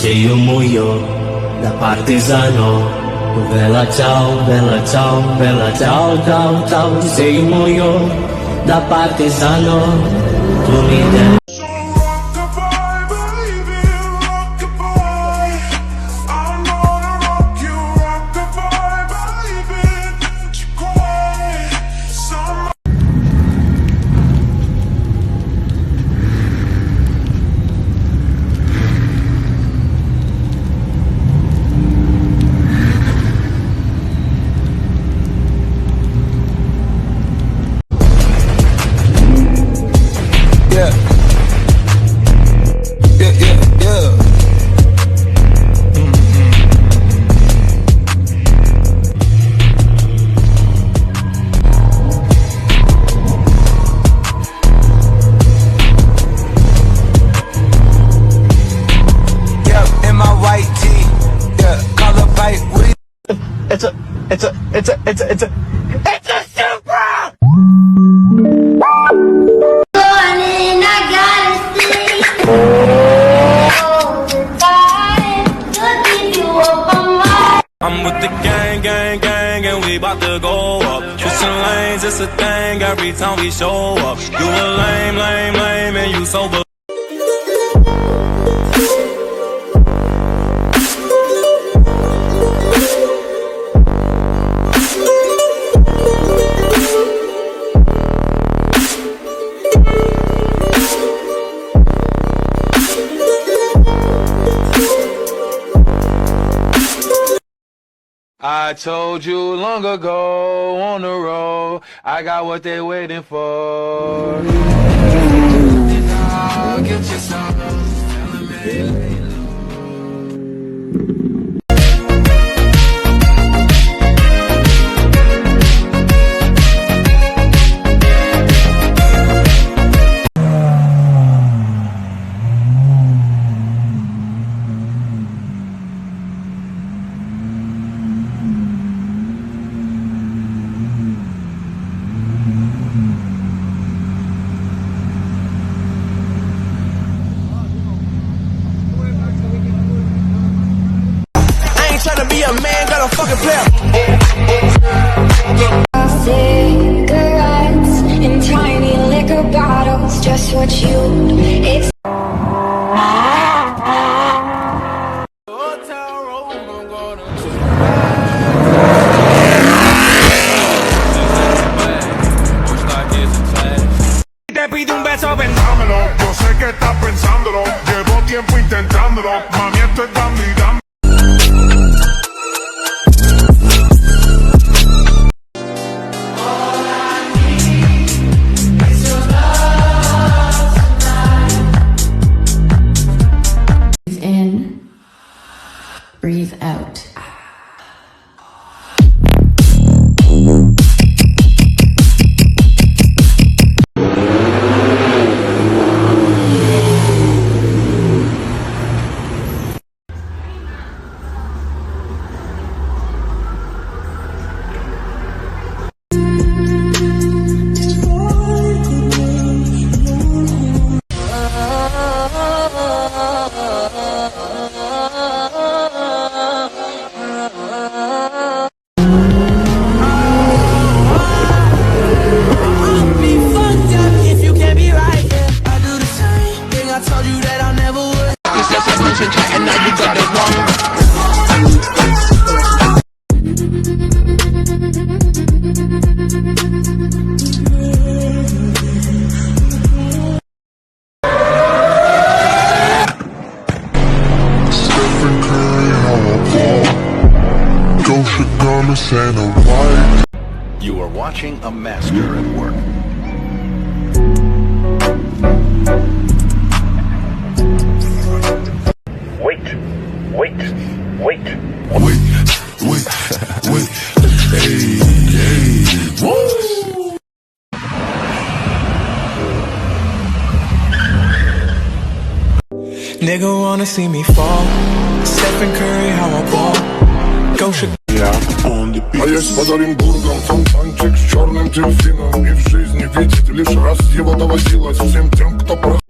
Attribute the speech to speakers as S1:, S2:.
S1: Sei un muio da partigiano. Bella ciao, bella ciao, bella ciao, ciao, ciao. Sei un muio da partigiano. Tu mi devi.
S2: It's a Supra!
S3: Morning, I gotta sleep all the time to keep you up on my.
S4: I'm with the gang, gang, gang, and we bout to go up. Switching lanes, it's a thing every time we show up. You a lame, lame, lame, and you sober.
S5: I told you long ago on the road, I got what they waiting for. Get yourself,
S4: Tryna be a man, got a fucking player.
S3: Cigarettes in tiny liquor bottles, just what you expect.
S4: Te pido un beso,
S6: dámelo, yo sé que estás pensándolo. Llevo tiempo intentándolo. Mami, esto es dando y dando.
S7: Breathe out.
S6: You are watching a master at work.
S8: Wait. Hey, woo!
S4: Nigga wanna see me fall. Stephen Curry, how I ball. Go shoot.
S6: А есть под Оренбургом фонтанчик с черным дельфином. И в жизни видеть лишь раз его доводилось всем тем, кто проходил.